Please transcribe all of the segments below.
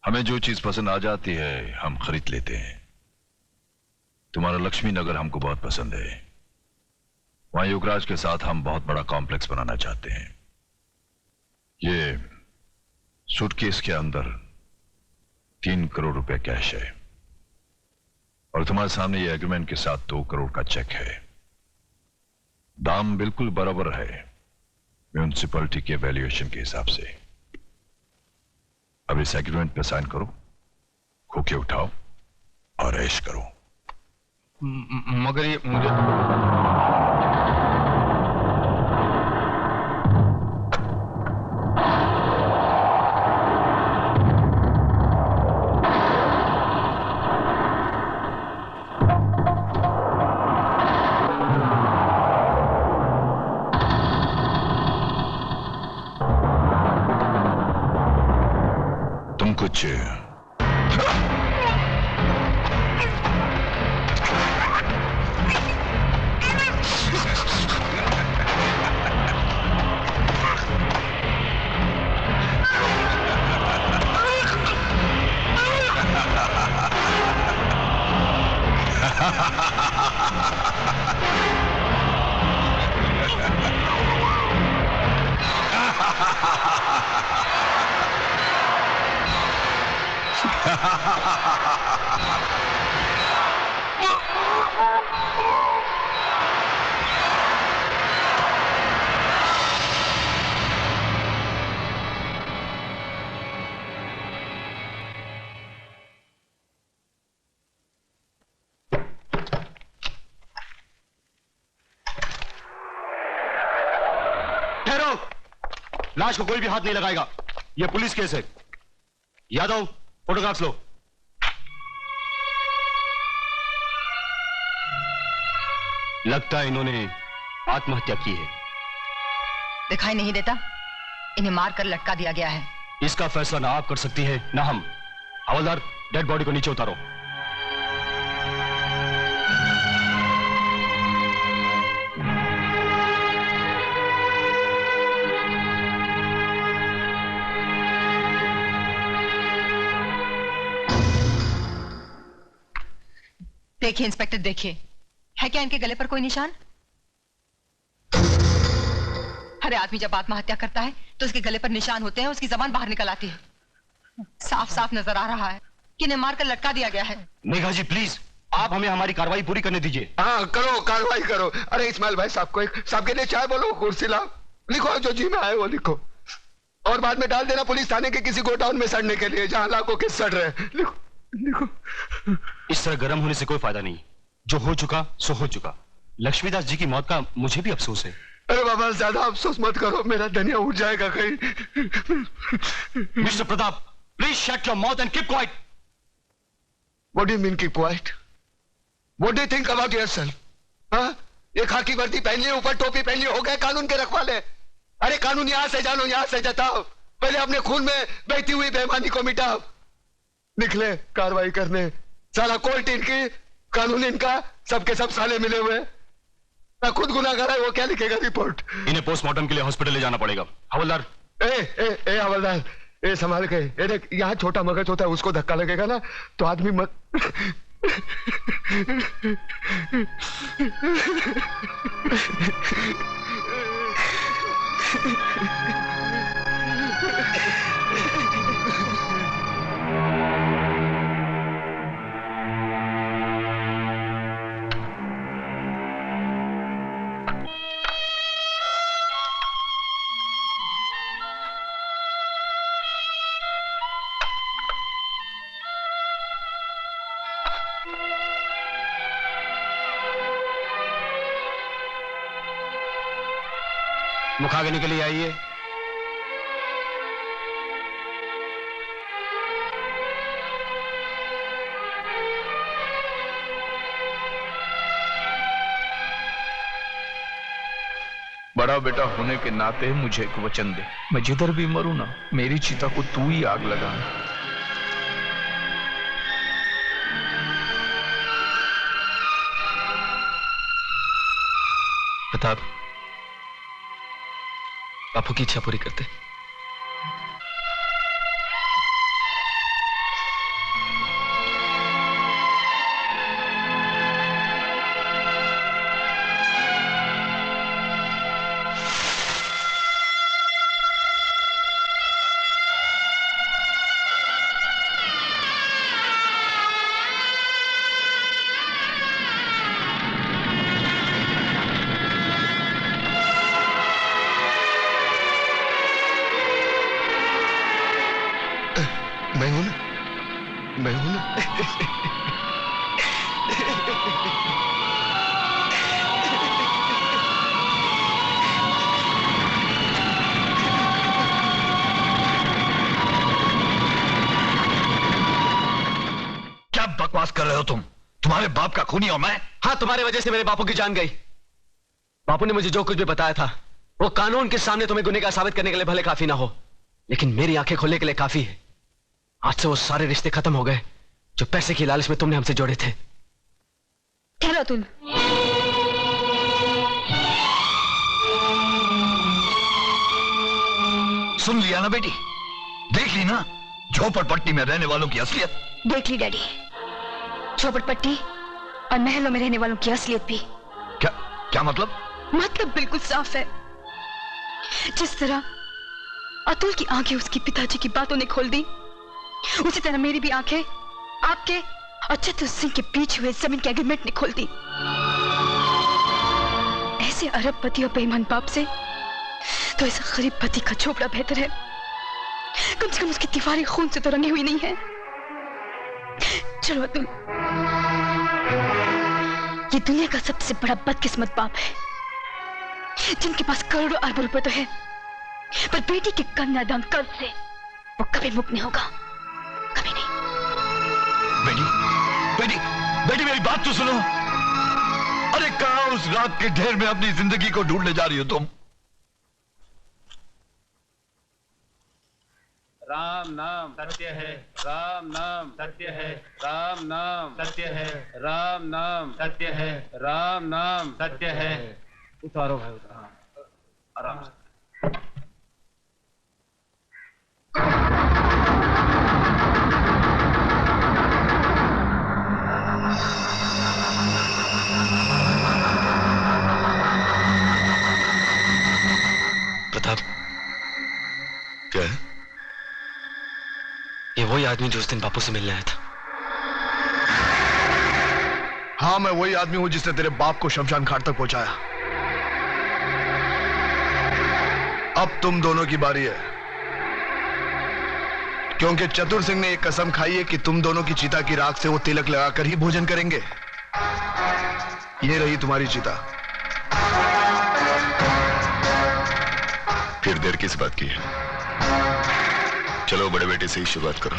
हमें जो चीज पसंद आ जाती है हम खरीद लेते हैं। तुम्हारा लक्ष्मी नगर हमको बहुत पसंद है। वहां युवराज के साथ हम बहुत बड़ा कॉम्प्लेक्स बनाना चाहते हैं। ये सूटकेस के अंदर 3 करोड़ रुपए कैश है और तुम्हारे सामने ये एग्रीमेंट के साथ 2 करोड़ का चेक है। दाम बिल्कुल बराबर है म्यूनिसिपैलिटी के वैल्यूएशन के हिसाब से। अब इस एग्रीमेंट पे साइन करो, खोखे उठाओ और ऐश करो। मगर ये मुझे कुछ लाश को कोई भी हाथ नहीं लगाएगा। यह पुलिस केस है। यादव, फोटोग्राफ्स लो। लगता है इन्होंने आत्महत्या की है। दिखाई नहीं देता? इन्हें मारकर लटका दिया गया है। इसका फैसला ना आप कर सकती है ना हम। हवलदार, डेड बॉडी को नीचे उतारो। देखिए इंस्पेक्टर, देखिए, है क्या इनके गले पर कोई निशान? हर आदमी जब आत्महत्या करता है तो उसके गले पर निशान होते हैं, उसकी जबान बाहर निकल आती है। साफ साफ नजर आ रहा है कि इन्हें मारकर लटका दिया गया है। मेघा जी प्लीज, आप हमें हमारी कार्रवाई पूरी करने दीजिए। हाँ करो, कार्रवाई करो। अरे इस्माइल भाई साहब को साहब के लिए चाय बोलो, कुर्सी लाओ, लिखो जो जी में आए वो लिखो और बाद में डाल देना पुलिस थाने के किसी गोडाउन में सड़ने के लिए जहां लाखों के सड़ रहे। लिखो लिखो। इस तरह गर्म होने से कोई फायदा नहीं। जो हो चुका सो हो चुका। लक्ष्मीदास जी की मौत का मुझे भी अफसोस है। अरे बाबा ज्यादा अफसोस मत करो, मेरा धनिया उठ जाएगा कहीं। Mister Pratap, please shut your mouth and keep quiet. What do you mean keep quiet? What do you think about yourself? हाँ, ये खाकी वर्दी पहन ली, ऊपर टोपी पहन ली, हो गए कानून के रखवाले। अरे कानून यहां से जानो, यहां से जताओ, पहले अपने खून में बहती हुई बेईमानी को मिटाओ। निकले कार्रवाई करने। साला कोर्ट इनकी, कानून इनका, सबके सब साले मिले हुए। मैं खुद गुनाहगार है, वो क्या लिखेगा रिपोर्ट? इन्हें पोस्टमार्टम के लिए हॉस्पिटल ले जाना पड़ेगा। हवलदार, ए हवलदार, ए संभाल के। ए देख, यहाँ छोटा मगज होता है, उसको धक्का लगेगा ना तो आदमी मत। मुखाग्नि के लिए आइए। बड़ा बेटा होने के नाते मुझे एक वचन दे, मैं जिधर भी मरूं ना, मेरी चिता को तू ही आग लगाना। प्रताप, बापू की इच्छा पूरी करते। मैं हूं ना, मैं हूं ना। क्या बकवास कर रहे हो तुम? तुम्हारे बाप का खूनी हूं मैं? हाँ, तुम्हारे वजह से मेरे बापू की जान गई। बापू ने मुझे जो कुछ भी बताया था वो कानून के सामने तुम्हें गुनहगार साबित करने के लिए भले काफी ना हो, लेकिन मेरी आंखें खोलने के लिए काफी है। आज से वो सारे रिश्ते खत्म हो गए जो पैसे की लालच में तुमने हमसे जोड़े थे। ठहरो तुम। सुन लिया ना बेटी? देख ली ना झोपड़पट्टी में रहने वालों की असलियत? देख ली डैडी, झोपड़पट्टी और महलों में रहने वालों की असलियत भी। क्या क्या मतलब? मतलब बिल्कुल साफ है। जिस तरह अतुल की आंखें उसकी पिताजी की बातों ने खोल दी, उसी तरह मेरी भी आंखें आपके और चतुर सिंह के बीच हुए जमीन के एग्रीमेंट ने खोल दी। ऐसे अरबपति और बेईमान बाप से तो ऐसा गरीब पति का झोपड़ा बेहतर है। कम से कम उसकी दीवारें खून से तो रंगी हुई नहीं है। चलो अतुल, ये दुनिया का सबसे बड़ा बदकिस्मत बाप है जिनके पास करोड़ों अरबों रुपए तो है, पर बेटी के कन्यादान कर्ज से वो कभी मुक्त नहीं होगा, कभी नहीं। बेटी बेटी बेटी मेरी बात तो सुनो। अरे कहां उस रात के ढेर में अपनी जिंदगी को ढूंढने जा रही हो तुम? राम नाम सत्य है, राम नाम सत्य है, राम नाम सत्य है, राम नाम सत्य है, राम नाम सत्य है। उतारो भाई उतारो, आराम से। प्रताप, क्या है? ये वही आदमी जो उस दिन बापू से मिलने आया था। हाँ, मैं वही आदमी हूं जिसने तेरे बाप को शमशान घाट तक पहुंचाया। अब तुम दोनों की बारी है, क्योंकि चतुर सिंह ने एक कसम खाई है कि तुम दोनों की चिता की राख से वो तिलक लगाकर ही भोजन करेंगे। ये रही तुम्हारी चिता। फिर देर किस बात की है? चलो बड़े बेटे से ही शुरुआत करो।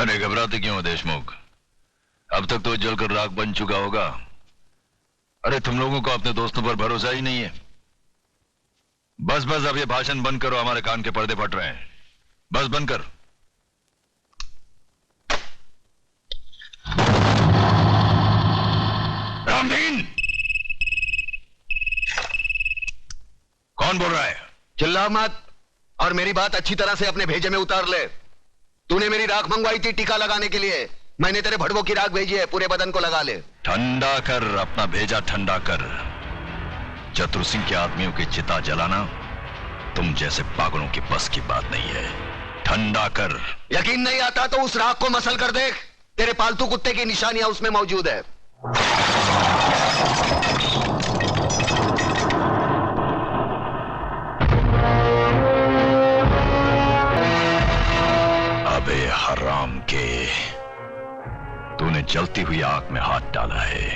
अरे घबराते क्यों हो देशमुख? अब तक तो जलकर राख बन चुका होगा। अरे तुम लोगों को अपने दोस्तों पर भरोसा ही नहीं है। बस बस अब ये भाषण बंद करो, हमारे कान के पर्दे फट रहे हैं। बस बंद कर। रामदीन, कौन कौन बोल रहा है? चिल्ला मत और मेरी बात अच्छी तरह से अपने भेजे में उतार ले। तूने मेरी राख मंगवाई थी टीका लगाने के लिए, मैंने तेरे भड़वों की राख भेजी है, पूरे बदन को लगा ले। ठंडा कर, अपना भेजा ठंडा कर। चतुर सिंह के आदमियों की चिता जलाना तुम जैसे पागलों की बस की बात नहीं है। ठंडा कर। यकीन नहीं आता तो उस राख को मसल कर देख, तेरे पालतू कुत्ते की निशानियां उसमें मौजूद है। अबे हराम के, तूने जलती हुई आग में हाथ डाला है।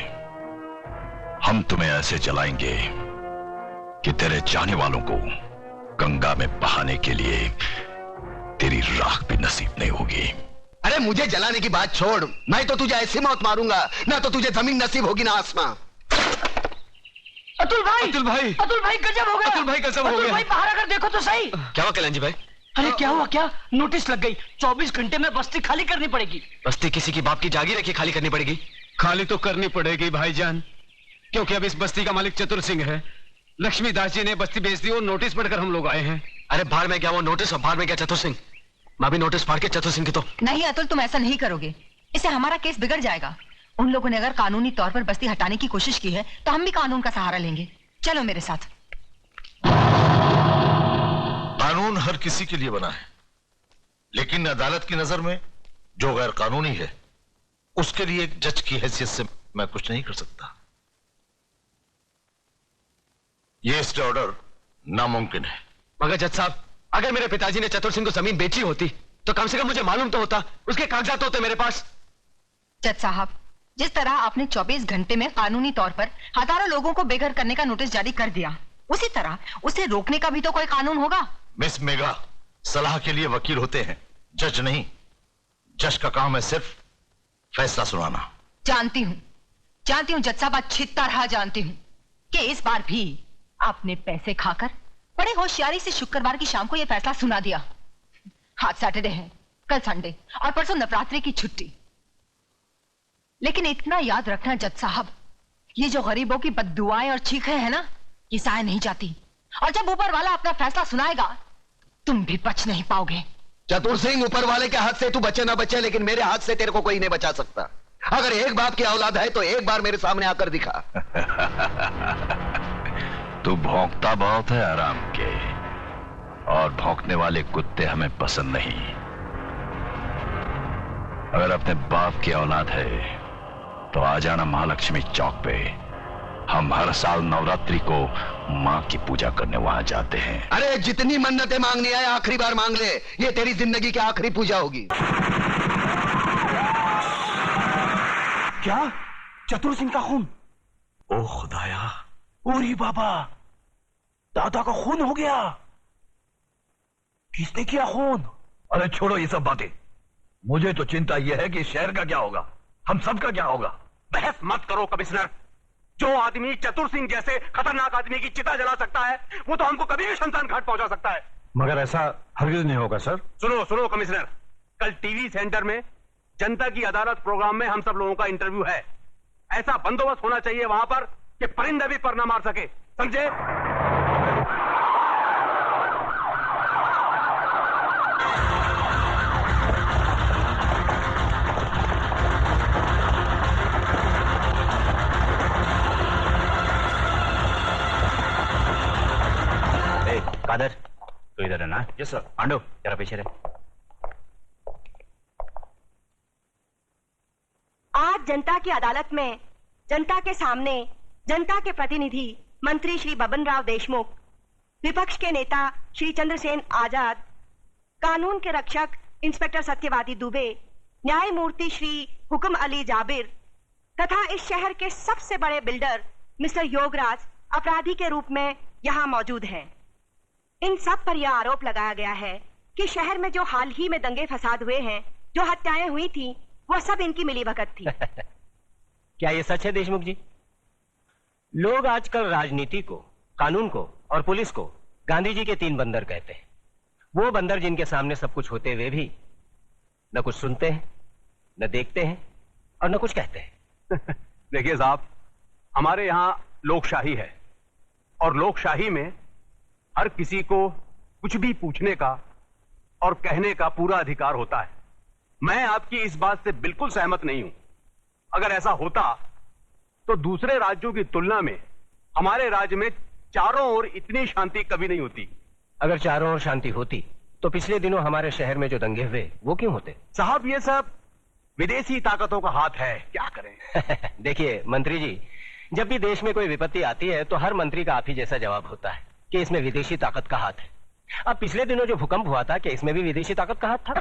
हम तुम्हें ऐसे जलाएंगे कि तेरे चाहने वालों को गंगा में बहाने के लिए तेरी राख भी नसीब नहीं होगी। अरे मुझे जलाने की बात छोड़, मैं तो तुझे ऐसी मौत मारूंगा ना तो तुझे जमीन नसीब होगी ना आसमां। अतुल भाई गजब हो गया। अतुल भाई गजब हो गया। भाई बाहर आकर देखो तो सही। क्या हुआ कल्याण जी भाई? अरे क्या हुआ? क्या नोटिस लग गई, 24 घंटे में बस्ती खाली करनी पड़ेगी। बस्ती किसी की बाप की जागीर है कि खाली करनी पड़ेगी? खाली तो करनी पड़ेगी भाईजान, क्योंकि अब इस बस्ती का मालिक चतुर सिंह है। लक्ष्मीदास जी ने बस्ती बेच दी और नोटिस पढ़कर हम लोग आए हैं। अरे बाहर में क्या वो नोटिस और बाहर में क्या चतुर सिंह? मैं भी नोटिस फाड़ के चतुर सिंह की तो। नहीं अतुल, तुम ऐसा नहीं करोगे, इससे हमारा केस बिगड़ जाएगा। उन लोगों ने अगर कानूनी तौर पर बस्ती हटाने की कोशिश की है तो हम भी कानून का सहारा लेंगे। चलो मेरे साथ। कानून हर किसी के लिए बना है, लेकिन अदालत की नजर में जो गैर कानूनी है उसके लिए एक जज की हैसियत से मैं कुछ नहीं कर सकता। यह स्टे ऑर्डर नामुमकिन है। मगर जज साहब, अगर मेरे पिताजी ने चतुर सिंह को जमीन बेची होती तो कम से कम मुझे मालूम तो होता, उसके कागजात होते मेरे पास। जज साहब, जिस तरह आपने 24 घंटे में कानूनी तौर पर हजारों लोगों को बेघर करने का नोटिस जारी कर दिया, उसी तरह उसे रोकने का भी तो कोई कानून होगा। मिस मेघा, सलाह के लिए वकील होते हैं, जज नहीं। जज का काम है सिर्फ फैसला सुनाना। जानती हूँ जज साहब, अच्छी तरह जानती हूँ कि इस बार भी आपने पैसे खाकर बड़े होशियारी से शुक्रवार की शाम को यह फैसला सुना दिया। आज सैटरडे है, कल संडे और परसों नवरात्रि की छुट्टी। लेकिन इतना याद रखना जज साहब, ये जो गरीबों की बद्दुआएं और चीखें हैं ना, ये साए नहीं जाती। और जब ऊपर वाला अपना फैसला सुनाएगा तुम भी बच नहीं पाओगे। चतुर सिंह, ऊपर वाले के हाथ से तू बचे ना बचे, लेकिन मेरे हाथ से तेरे को कोई नहीं बचा सकता। अगर एक बाप की औलाद है तो एक बार मेरे सामने आकर दिखा। तू भौंकता बहुत है आराम के, और भौंकने वाले कुत्ते हमें पसंद नहीं। अगर अपने बाप की औलाद है तो आ जाना महालक्ष्मी चौक पे। हम हर साल नवरात्रि को मां की पूजा करने वहां जाते हैं। अरे जितनी मन्नतें मांगनी है आखिरी बार मांग ले, ये तेरी जिंदगी की आखिरी पूजा होगी। क्या? चतुर सिंह का खून? ओ खुदाया, ओरी बाबा, दादा का खून हो गया। किसने किया खून? अरे छोड़ो ये सब बातें, मुझे तो चिंता यह है कि शहर का क्या होगा, हम सब का क्या होगा। बहस मत करो कमिश्नर। जो आदमी चतुर सिंह जैसे खतरनाक आदमी की चिता जला सकता है, वो तो हमको कभी भी शमशान घाट पहुंचा सकता है। मगर ऐसा हरगिज नहीं होगा सर। सुनो कमिश्नर, कल टीवी सेंटर में जनता की अदालत प्रोग्राम में हम सब लोगों का इंटरव्यू है। ऐसा बंदोबस्त होना चाहिए वहां पर कि परिंदा भी पर ना मार सके, समझे? कादर, तो इधर है ना? Yes sir. पांडु, जरा पीछे रहे। आज जनता की अदालत में जनता के सामने जनता के प्रतिनिधि मंत्री श्री बबन राव देशमुख, विपक्ष के नेता श्री चंद्रसेन आजाद, कानून के रक्षक इंस्पेक्टर सत्यवादी दुबे, न्यायमूर्ति श्री हुक्म अली जाबिर तथा इस शहर के सबसे बड़े बिल्डर मिस्टर योगराज अपराधी के रूप में यहाँ मौजूद हैं। इन सब पर यह आरोप लगाया गया है कि शहर में जो हाल ही में दंगे फसाद हुए हैं, जो हत्याएं हुई थी, वह सब इनकी मिलीभगत थी। क्या ये सच है देशमुख जी? लोग आजकल राजनीति को, कानून को और पुलिस को गांधी जी के 3 बंदर कहते हैं। वो बंदर जिनके सामने सब कुछ होते हुए भी न कुछ सुनते हैं, न देखते हैं और न कुछ कहते हैं। देखिए साहब, हमारे यहाँ लोकशाही है और लोकशाही में हर किसी को कुछ भी पूछने का और कहने का पूरा अधिकार होता है। मैं आपकी इस बात से बिल्कुल सहमत नहीं हूं। अगर ऐसा होता तो दूसरे राज्यों की तुलना में हमारे राज्य में चारों ओर इतनी शांति कभी नहीं होती। अगर चारों ओर शांति होती तो पिछले दिनों हमारे शहर में जो दंगे हुए वो क्यों होते? साहब, ये सब विदेशी ताकतों का हाथ है, क्या करें। देखिए मंत्री जी, जब भी देश में कोई विपत्ति आती है तो हर मंत्री का आप ही जैसा जवाब होता है कि इसमें विदेशी ताकत का हाथ है। अब पिछले दिनों जो भूकंप हुआ था, क्या इसमें भी विदेशी ताकत का हाथ था?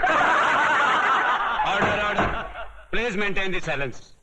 Order order, please maintain the silence.